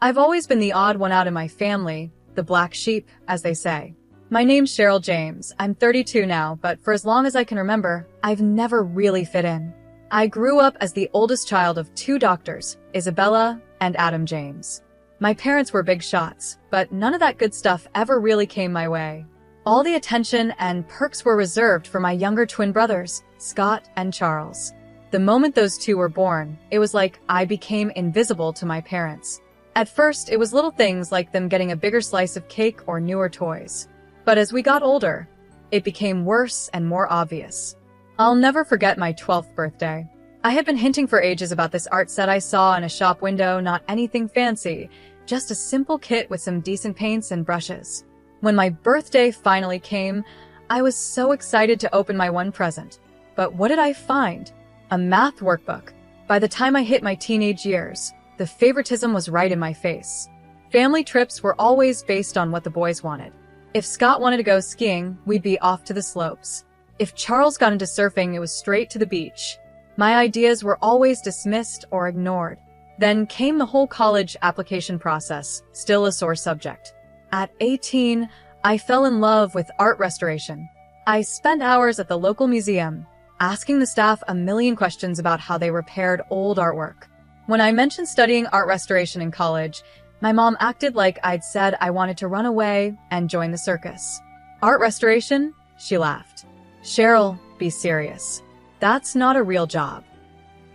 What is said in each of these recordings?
I've always been the odd one out in my family, the black sheep, as they say. My name's Cheryl James. I'm 32 now, but for as long as I can remember, I've never really fit in. I grew up as the oldest child of two doctors, Isabella and Adam James. My parents were big shots, but none of that good stuff ever really came my way. All the attention and perks were reserved for my younger twin brothers, Scott and Charles. The moment those two were born, it was like I became invisible to my parents. At first, it was little things like them getting a bigger slice of cake or newer toys. But as we got older, it became worse and more obvious. I'll never forget my 12th birthday. I had been hinting for ages about this art set I saw in a shop window, not anything fancy, just a simple kit with some decent paints and brushes. When my birthday finally came, I was so excited to open my one present. But what did I find? A math workbook. By the time I hit my teenage years, the favoritism was right in my face. Family trips were always based on what the boys wanted. If Scott wanted to go skiing, we'd be off to the slopes. If Charles got into surfing, it was straight to the beach. My ideas were always dismissed or ignored. Then came the whole college application process, still a sore subject. At 18, I fell in love with art restoration. I spent hours at the local museum, asking the staff a million questions about how they repaired old artwork. When I mentioned studying art restoration in college, my mom acted like I'd said I wanted to run away and join the circus. Art restoration? She laughed. Cheryl, be serious. That's not a real job.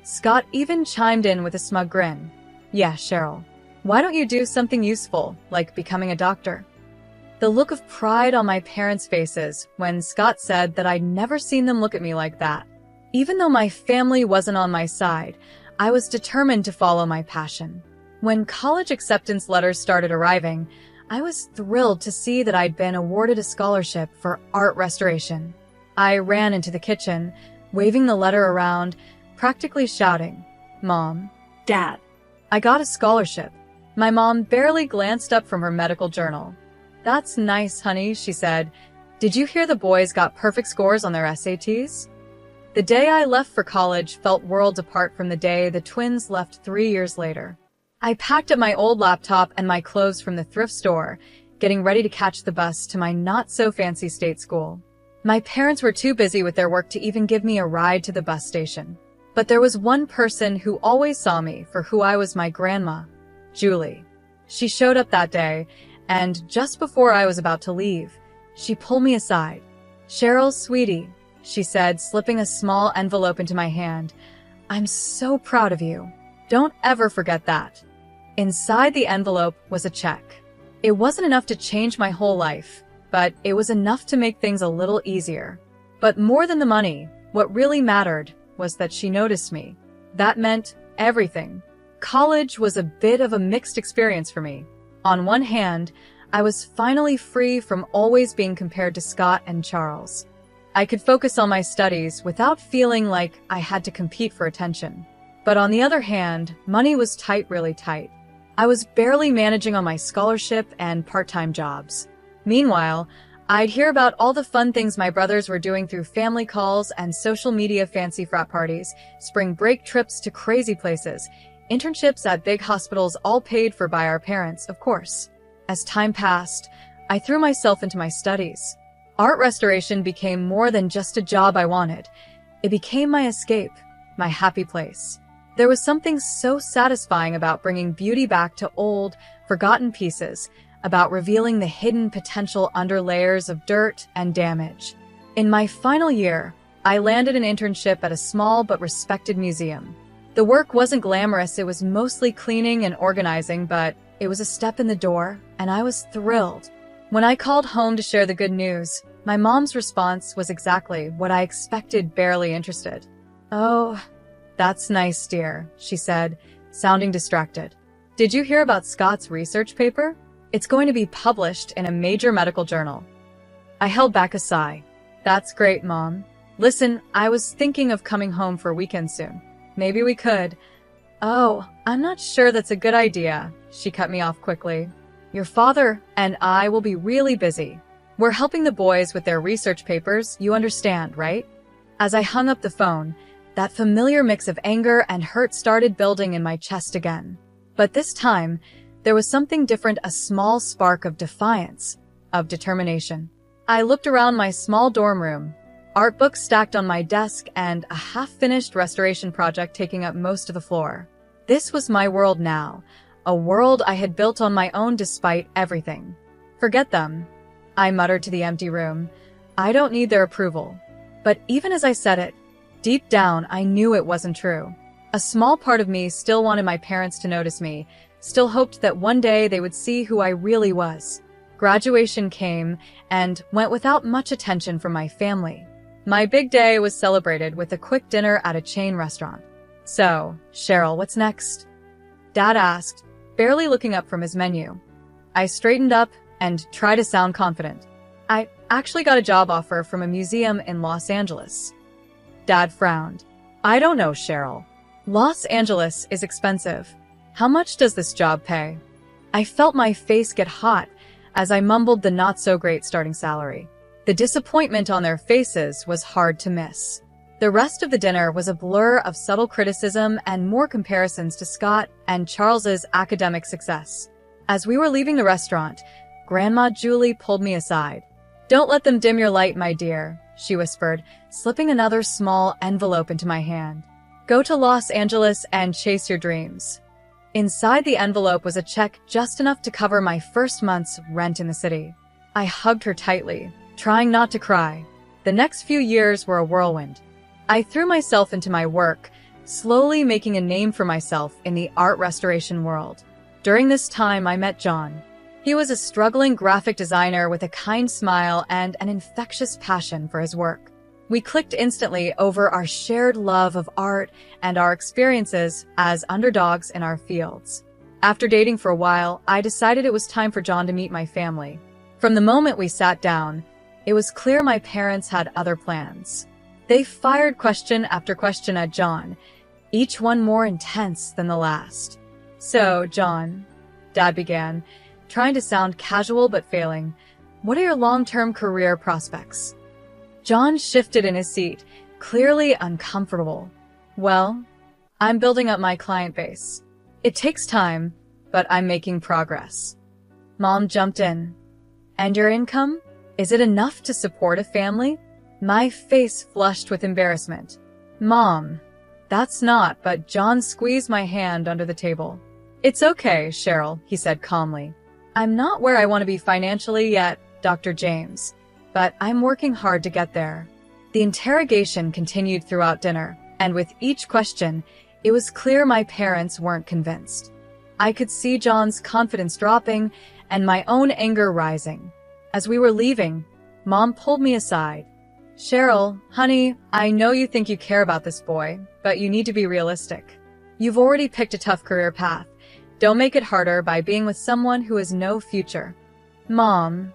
Scott even chimed in with a smug grin. Yeah, Cheryl. Why don't you do something useful, like becoming a doctor? The look of pride on my parents' faces when Scott said that I'd never seen them look at me like that. Even though my family wasn't on my side, I was determined to follow my passion. When college acceptance letters started arriving, I was thrilled to see that I'd been awarded a scholarship for art restoration. I ran into the kitchen, waving the letter around, practically shouting, "Mom, Dad, I got a scholarship." My mom barely glanced up from her medical journal. That's nice, honey, she said. Did you hear the boys got perfect scores on their SATs? The day I left for college felt worlds apart from the day the twins left 3 years later. I packed up my old laptop and my clothes from the thrift store, getting ready to catch the bus to my not-so-fancy state school. My parents were too busy with their work to even give me a ride to the bus station. But there was one person who always saw me for who I was, my grandma, Julie. She showed up that day, and just before I was about to leave, she pulled me aside. "Cheryl, sweetie," she said, slipping a small envelope into my hand. "I'm so proud of you. Don't ever forget that." Inside the envelope was a check. It wasn't enough to change my whole life, but it was enough to make things a little easier. But more than the money, what really mattered was that she noticed me. That meant everything. College was a bit of a mixed experience for me. On one hand, I was finally free from always being compared to Scott and Charles. I could focus on my studies without feeling like I had to compete for attention. But on the other hand, money was tight, really tight. I was barely managing on my scholarship and part-time jobs. Meanwhile, I'd hear about all the fun things my brothers were doing through family calls and social media, fancy frat parties, spring break trips to crazy places, internships at big hospitals, all paid for by our parents, of course. As time passed, I threw myself into my studies. Art restoration became more than just a job I wanted. It became my escape, my happy place. There was something so satisfying about bringing beauty back to old, forgotten pieces, about revealing the hidden potential under layers of dirt and damage. In my final year, I landed an internship at a small but respected museum. The work wasn't glamorous, it was mostly cleaning and organizing, but it was a step in the door, and I was thrilled. When I called home to share the good news, my mom's response was exactly what I expected, barely interested. "Oh, that's nice, dear," she said, sounding distracted. "Did you hear about Scott's research paper? It's going to be published in a major medical journal." I held back a sigh. "That's great, Mom. Listen, I was thinking of coming home for a weekend soon. Maybe we could." "Oh, I'm not sure that's a good idea," she cut me off quickly. "Your father and I will be really busy. We're helping the boys with their research papers, you understand, right?" As I hung up the phone, that familiar mix of anger and hurt started building in my chest again. But this time, There was something different, a small spark of defiance, of determination. I looked around my small dorm room, art books stacked on my desk and a half-finished restoration project taking up most of the floor. This was my world now, a world I had built on my own despite everything. Forget them, I muttered to the empty room. I don't need their approval. But even as I said it, deep down I knew it wasn't true. A small part of me still wanted my parents to notice me, still hoped that one day they would see who I really was. Graduation came and went without much attention from my family. My big day was celebrated with a quick dinner at a chain restaurant. "So, Cheryl, what's next?" Dad asked, barely looking up from his menu. I straightened up and tried to sound confident. "I actually got a job offer from a museum in Los Angeles." Dad frowned. "I don't know, Cheryl. Los Angeles is expensive. How much does this job pay?" I felt my face get hot as I mumbled the not-so-great starting salary. The disappointment on their faces was hard to miss. The rest of the dinner was a blur of subtle criticism and more comparisons to Scott and Charles's academic success. As we were leaving the restaurant, Grandma Julie pulled me aside. "Don't let them dim your light, my dear," she whispered, slipping another small envelope into my hand. "Go to Los Angeles and chase your dreams." Inside the envelope was a check just enough to cover my first month's rent in the city. I hugged her tightly, trying not to cry. The next few years were a whirlwind. I threw myself into my work, slowly making a name for myself in the art restoration world. During this time, I met John. He was a struggling graphic designer with a kind smile and an infectious passion for his work. We clicked instantly over our shared love of art and our experiences as underdogs in our fields. After dating for a while, I decided it was time for John to meet my family. From the moment we sat down, it was clear my parents had other plans. They fired question after question at John, each one more intense than the last. "So, John," Dad began, trying to sound casual but failing, "what are your long-term career prospects?" John shifted in his seat, clearly uncomfortable. "Well, I'm building up my client base. It takes time, but I'm making progress." Mom jumped in. "And your income? Is it enough to support a family?" My face flushed with embarrassment. "Mom, that's not," but John squeezed my hand under the table. "It's okay, Cheryl," he said calmly. "I'm not where I want to be financially yet, Dr. James, but I'm working hard to get there." The interrogation continued throughout dinner, and with each question, it was clear my parents weren't convinced. I could see John's confidence dropping and my own anger rising. As we were leaving, Mom pulled me aside. "Cheryl, honey, I know you think you care about this boy, but you need to be realistic. You've already picked a tough career path. Don't make it harder by being with someone who has no future." "Mom,"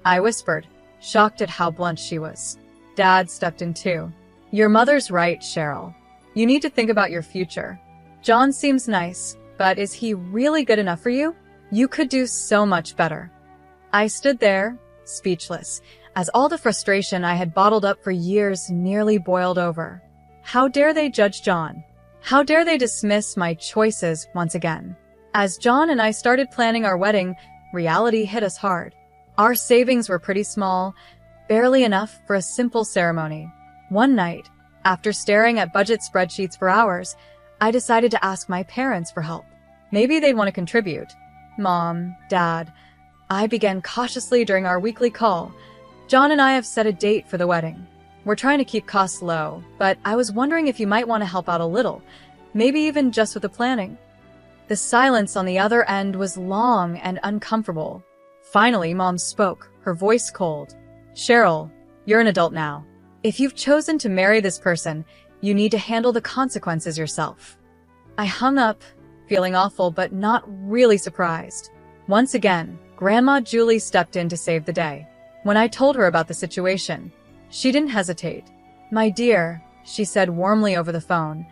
I whispered, shocked at how blunt she was. Dad stepped in too. "Your mother's right, Cheryl. You need to think about your future. John seems nice, but is he really good enough for you? You could do so much better." I stood there, speechless, as all the frustration I had bottled up for years nearly boiled over. How dare they judge John? How dare they dismiss my choices once again? As John and I started planning our wedding, reality hit us hard. Our savings were pretty small, barely enough for a simple ceremony. One night, after staring at budget spreadsheets for hours, I decided to ask my parents for help. Maybe they'd want to contribute. "Mom, Dad," I began cautiously during our weekly call. "John and I have set a date for the wedding. We're trying to keep costs low, but I was wondering if you might want to help out a little, maybe even just with the planning." The silence on the other end was long and uncomfortable. Finally, Mom spoke, her voice cold. "Cheryl, you're an adult now. If you've chosen to marry this person, you need to handle the consequences yourself." I hung up, feeling awful but not really surprised. Once again, Grandma Julie stepped in to save the day. When I told her about the situation, she didn't hesitate. "My dear," she said warmly over the phone,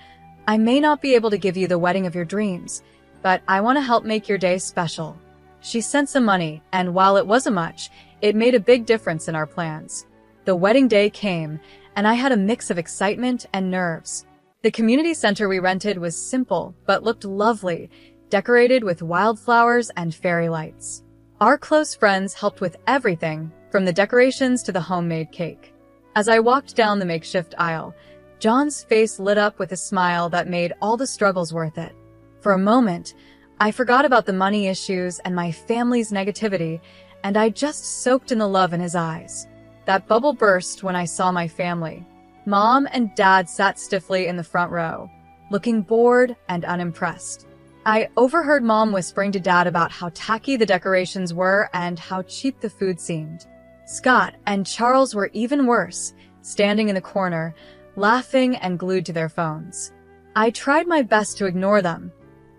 "I may not be able to give you the wedding of your dreams, but I want to help make your day special." She sent some money, and while it wasn't much, it made a big difference in our plans. The wedding day came, and I had a mix of excitement and nerves. The community center we rented was simple, but looked lovely, decorated with wildflowers and fairy lights. Our close friends helped with everything, from the decorations to the homemade cake. As I walked down the makeshift aisle, John's face lit up with a smile that made all the struggles worth it. For a moment, I forgot about the money issues and my family's negativity, and I just soaked in the love in his eyes. That bubble burst when I saw my family. Mom and Dad sat stiffly in the front row, looking bored and unimpressed. I overheard Mom whispering to Dad about how tacky the decorations were and how cheap the food seemed. Scott and Charles were even worse, standing in the corner, laughing and glued to their phones. I tried my best to ignore them,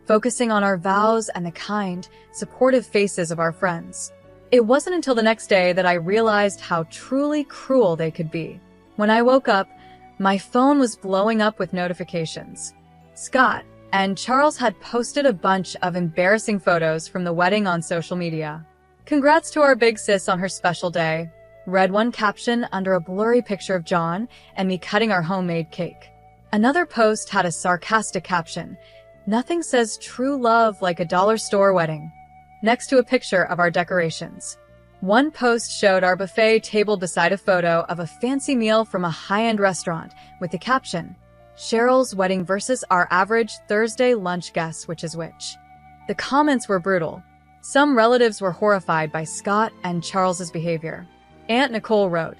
focusing on our vows and the kind, supportive faces of our friends. It wasn't until the next day that I realized how truly cruel they could be. When I woke up, my phone was blowing up with notifications. Scott and Charles had posted a bunch of embarrassing photos from the wedding on social media. "Congrats to our big sis on her special day," read one caption under a blurry picture of John and me cutting our homemade cake. Another post had a sarcastic caption, "Nothing says true love like a dollar store wedding," next to a picture of our decorations. One post showed our buffet table beside a photo of a fancy meal from a high-end restaurant with the caption, "Cheryl's wedding versus our average Thursday lunch guess which is which." The comments were brutal. Some relatives were horrified by Scott and Charles's behavior. Aunt Nicole wrote,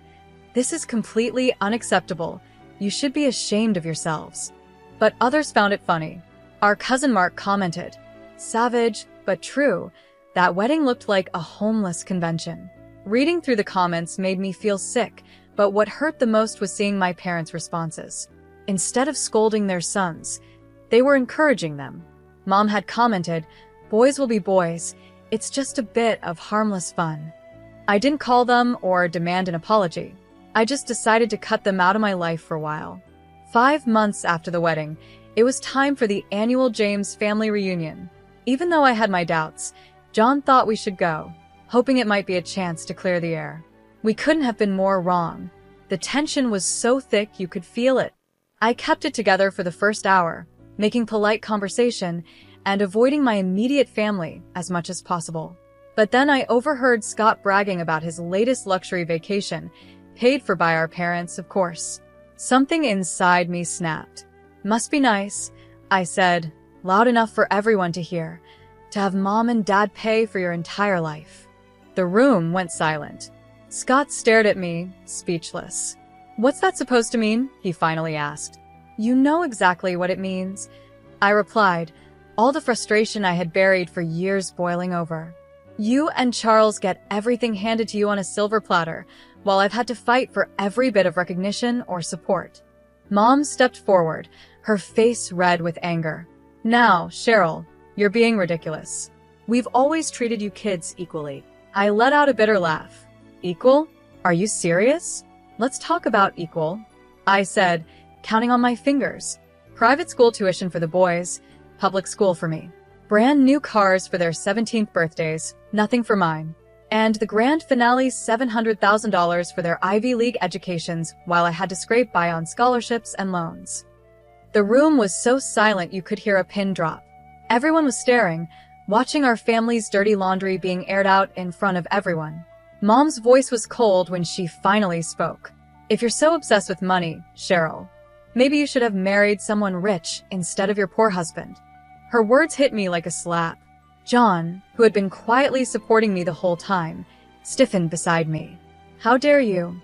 "This is completely unacceptable. You should be ashamed of yourselves." But others found it funny. Our cousin Mark commented, "Savage, but true. That wedding looked like a homeless convention." Reading through the comments made me feel sick, but what hurt the most was seeing my parents' responses. Instead of scolding their sons, they were encouraging them. Mom had commented, "Boys will be boys. It's just a bit of harmless fun." I didn't call them or demand an apology. I just decided to cut them out of my life for a while. 5 months after the wedding, it was time for the annual James family reunion. Even though I had my doubts, John thought we should go, hoping it might be a chance to clear the air. We couldn't have been more wrong. The tension was so thick you could feel it. I kept it together for the first hour, making polite conversation and avoiding my immediate family as much as possible. But then I overheard Scott bragging about his latest luxury vacation, paid for by our parents, of course. Something inside me snapped. "Must be nice," I said, loud enough for everyone to hear, "to have Mom and Dad pay for your entire life." The room went silent. Scott stared at me, speechless. "What's that supposed to mean?" he finally asked. "You know exactly what it means," I replied, all the frustration I had buried for years boiling over. "You and Charles get everything handed to you on a silver platter, while I've had to fight for every bit of recognition or support." Mom stepped forward, her face red with anger. "Now, Cheryl, you're being ridiculous. We've always treated you kids equally." I let out a bitter laugh. "Equal? Are you serious? Let's talk about equal," I said, counting on my fingers. Private school tuition for the boys, public school for me. Brand new cars for their 17th birthdays, nothing for mine. And the grand finale $700,000 for their Ivy League educations while I had to scrape by on scholarships and loans. The room was so silent you could hear a pin drop. Everyone was staring, watching our family's dirty laundry being aired out in front of everyone. Mom's voice was cold when she finally spoke. "If you're so obsessed with money, Cheryl, maybe you should have married someone rich instead of your poor husband." Her words hit me like a slap. John, who had been quietly supporting me the whole time, stiffened beside me. "How dare you?"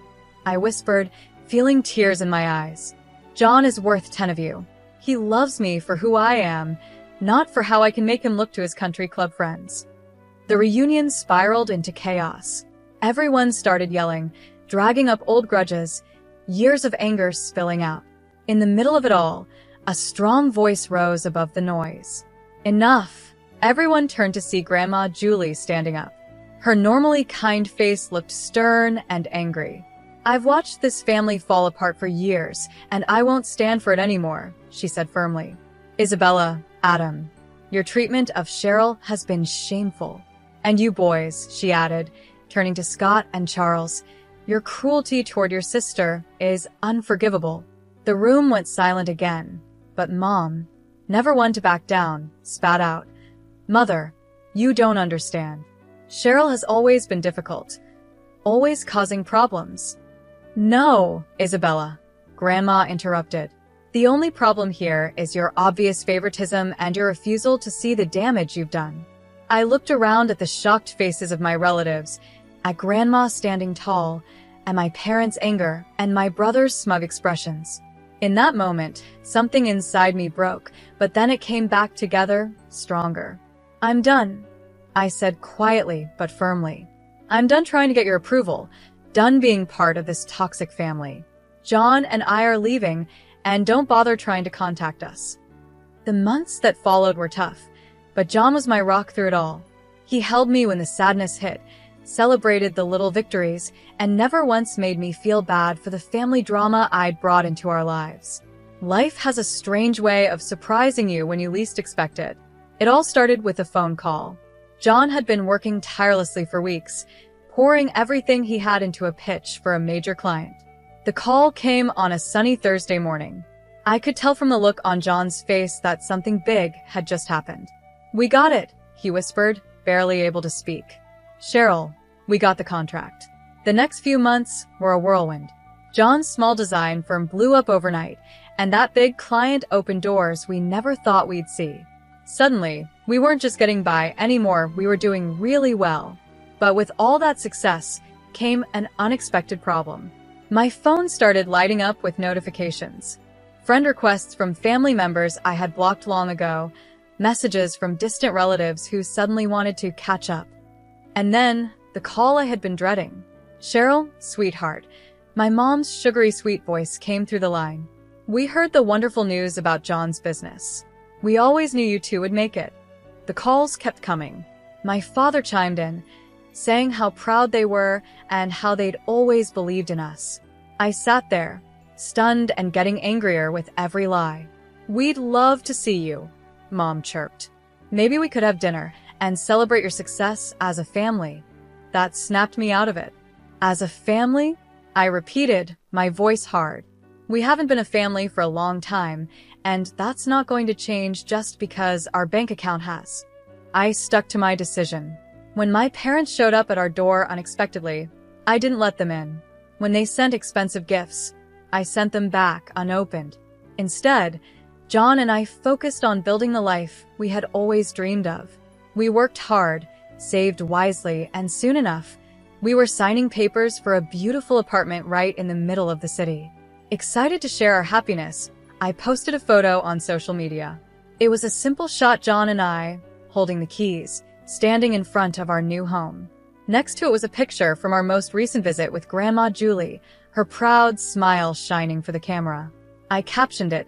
I whispered, feeling tears in my eyes. "John is worth 10 of you. He loves me for who I am, not for how I can make him look to his country club friends." The reunion spiraled into chaos. Everyone started yelling, dragging up old grudges, years of anger spilling out. In the middle of it all, a strong voice rose above the noise. "Enough!" Everyone turned to see Grandma Julie standing up. Her normally kind face looked stern and angry. "I've watched this family fall apart for years, and I won't stand for it anymore," she said firmly. "Isabella, Adam, your treatment of Cheryl has been shameful. And you boys," she added, turning to Scott and Charles, "your cruelty toward your sister is unforgivable." The room went silent again, but Mom, never one to back down, spat out, Mother, you don't understand. Cheryl has always been difficult, always causing problems. No, Isabella, Grandma interrupted. The only problem here is your obvious favoritism and your refusal to see the damage you've done. I looked around at the shocked faces of my relatives, at Grandma standing tall, at my parents' anger, and my brother's smug expressions. In that moment, something inside me broke, but then it came back together, stronger. I'm done, I said quietly but firmly. I'm done trying to get your approval, done being part of this toxic family. John and I are leaving, and don't bother trying to contact us. The months that followed were tough, but John was my rock through it all. He held me when the sadness hit, celebrated the little victories, and never once made me feel bad for the family drama I'd brought into our lives. Life has a strange way of surprising you when you least expect it. It all started with a phone call. John had been working tirelessly for weeks, pouring everything he had into a pitch for a major client. The call came on a sunny Thursday morning. I could tell from the look on John's face that something big had just happened. We got it, he whispered, barely able to speak. Cheryl, we got the contract. The next few months were a whirlwind. John's small design firm blew up overnight, and that big client opened doors we never thought we'd see. Suddenly, we weren't just getting by anymore, we were doing really well. But with all that success came an unexpected problem. My phone started lighting up with notifications. Friend requests from family members I had blocked long ago, messages from distant relatives who suddenly wanted to catch up. And then, the call I had been dreading. Cheryl, sweetheart, my mom's sugary sweet voice came through the line. We heard the wonderful news about John's business. We always knew you two would make it. The calls kept coming. My father chimed in, saying how proud they were and how they'd always believed in us. I sat there, stunned and getting angrier with every lie. We'd love to see you, Mom chirped. Maybe we could have dinner and celebrate your success as a family. That snapped me out of it. As a family? I repeated, my voice hard. We haven't been a family for a long time, and that's not going to change just because our bank account has. I stuck to my decision. When my parents showed up at our door unexpectedly, I didn't let them in. When they sent expensive gifts, I sent them back unopened. Instead, John and I focused on building the life we had always dreamed of. We worked hard, saved wisely, and soon enough, we were signing papers for a beautiful apartment right in the middle of the city. Excited to share our happiness, I posted a photo on social media. It was a simple shot, John and I, holding the keys, standing in front of our new home. Next to it was a picture from our most recent visit with Grandma Julie, her proud smile shining for the camera. I captioned it,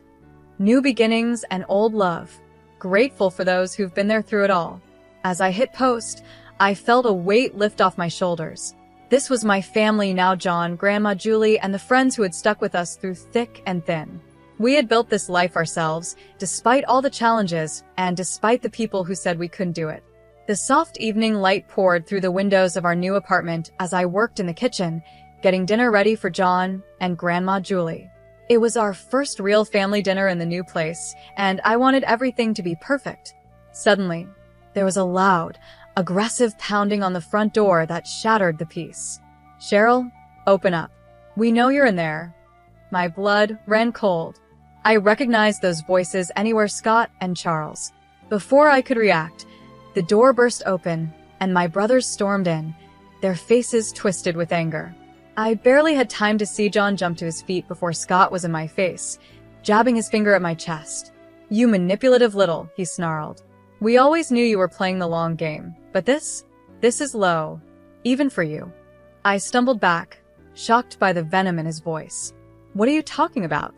"New beginnings and old love. Grateful for those who've been there through it all." As I hit post, I felt a weight lift off my shoulders. This was my family now, John, Grandma Julie, and the friends who had stuck with us through thick and thin. We had built this life ourselves, despite all the challenges, and despite the people who said we couldn't do it. The soft evening light poured through the windows of our new apartment as I worked in the kitchen, getting dinner ready for John and Grandma Julie. It was our first real family dinner in the new place, and I wanted everything to be perfect. Suddenly, there was a loud, aggressive pounding on the front door that shattered the peace. "Cheryl, open up. We know you're in there." My blood ran cold. I recognized those voices anywhere, Scott and Charles. Before I could react, the door burst open, and my brothers stormed in, their faces twisted with anger. I barely had time to see John jump to his feet before Scott was in my face, jabbing his finger at my chest. "You manipulative little," he snarled. "We always knew you were playing the long game, but this is low, even for you." I stumbled back, shocked by the venom in his voice. "What are you talking about?"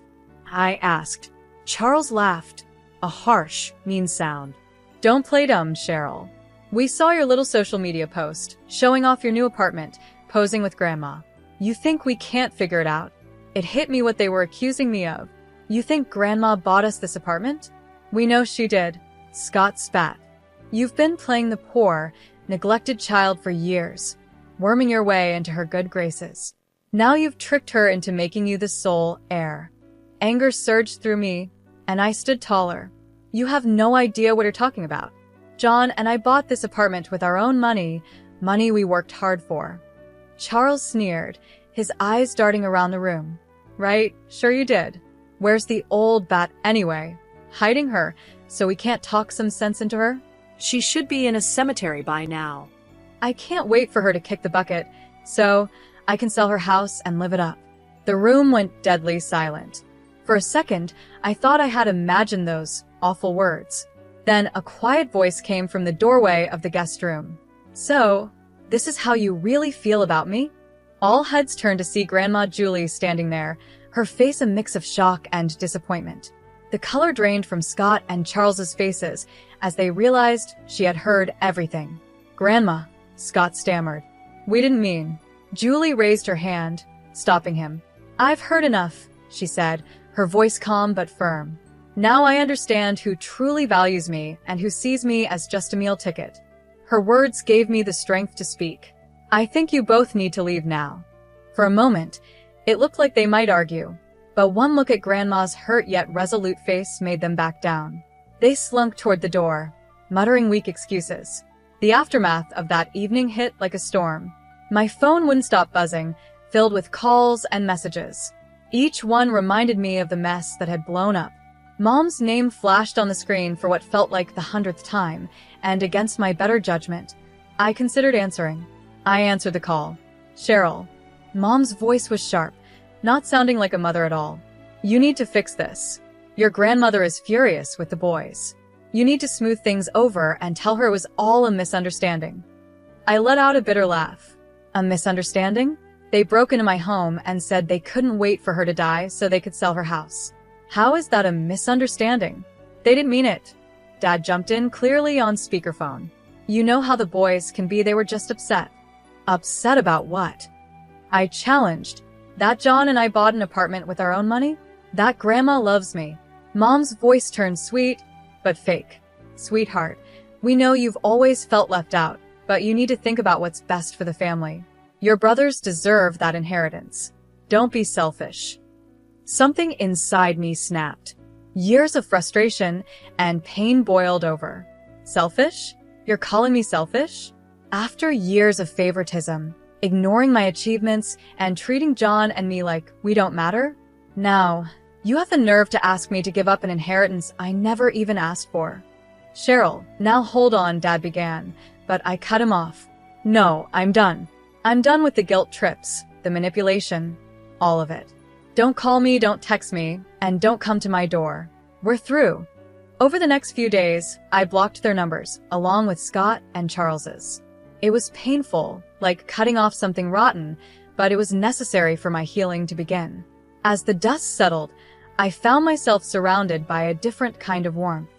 I asked. Charles laughed, a harsh, mean sound. "Don't play dumb, Cheryl. We saw your little social media post, showing off your new apartment, posing with Grandma. You think we can't figure it out?" It hit me what they were accusing me of. "You think Grandma bought us this apartment?" "We know she did," Scott spat. "You've been playing the poor, neglected child for years, worming your way into her good graces. Now you've tricked her into making you the sole heir." Anger surged through me, and I stood taller. "You have no idea what you're talking about." John and I bought this apartment with our own money, money we worked hard for. Charles sneered, his eyes darting around the room. Right, sure you did. Where's the old bat anyway? Hiding her, so we can't talk some sense into her? She should be in a cemetery by now. I can't wait for her to kick the bucket, so I can sell her house and live it up. The room went deadly silent. For a second, I thought I had imagined those awful words. Then a quiet voice came from the doorway of the guest room. So, this is how you really feel about me? All heads turned to see Grandma Julie standing there, her face a mix of shock and disappointment. The color drained from Scott and Charles's faces as they realized she had heard everything. Grandma, Scott stammered. We didn't mean. Julie raised her hand, stopping him. I've heard enough, she said, her voice calm but firm. Now I understand who truly values me and who sees me as just a meal ticket. Her words gave me the strength to speak. I think you both need to leave now. For a moment, it looked like they might argue, but one look at Grandma's hurt yet resolute face made them back down. They slunk toward the door, muttering weak excuses. The aftermath of that evening hit like a storm. My phone wouldn't stop buzzing, filled with calls and messages. Each one reminded me of the mess that had blown up. Mom's name flashed on the screen for what felt like the 100th time, and against my better judgment, I considered answering. I answered the call. Cheryl. Mom's voice was sharp, not sounding like a mother at all. You need to fix this. Your grandmother is furious with the boys. You need to smooth things over and tell her it was all a misunderstanding. I let out a bitter laugh. A misunderstanding? They broke into my home and said they couldn't wait for her to die so they could sell her house. How is that a misunderstanding? They didn't mean it. Dad jumped in, clearly on speakerphone. You know how the boys can be, they were just upset. Upset about what? I challenged. That John and I bought an apartment with our own money? That Grandma loves me. Mom's voice turned sweet, but fake. Sweetheart, we know you've always felt left out, but you need to think about what's best for the family. Your brothers deserve that inheritance. Don't be selfish. Something inside me snapped. Years of frustration and pain boiled over. Selfish? You're calling me selfish? After years of favoritism, ignoring my achievements, and treating John and me like we don't matter? Now, you have the nerve to ask me to give up an inheritance I never even asked for. Cheryl, now hold on, Dad began, but I cut him off. No, I'm done. I'm done with the guilt trips, the manipulation, all of it. Don't call me, don't text me, and don't come to my door. We're through. Over the next few days, I blocked their numbers, along with Scott and Charles's. It was painful, like cutting off something rotten, but it was necessary for my healing to begin. As the dust settled, I found myself surrounded by a different kind of warmth.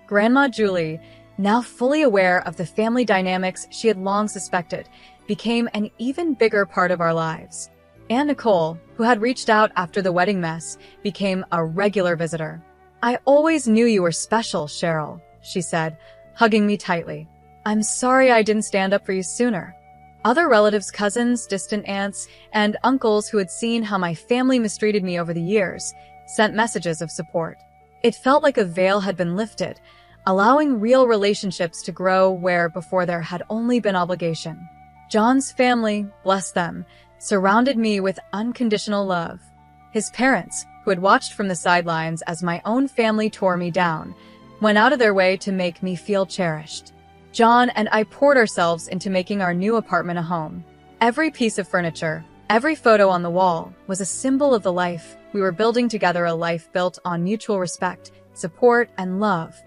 Grandma Julie, now fully aware of the family dynamics she had long suspected, became an even bigger part of our lives. Aunt Nicole, who had reached out after the wedding mess, became a regular visitor. I always knew you were special, Cheryl, she said, hugging me tightly. I'm sorry I didn't stand up for you sooner. Other relatives, cousins, distant aunts, and uncles who had seen how my family mistreated me over the years sent messages of support. It felt like a veil had been lifted, allowing real relationships to grow where before there had only been obligation. John's family, bless them, surrounded me with unconditional love. His parents, who had watched from the sidelines as my own family tore me down, went out of their way to make me feel cherished. John and I poured ourselves into making our new apartment a home. Every piece of furniture, every photo on the wall was a symbol of the life we were building together, a life built on mutual respect, support, and love.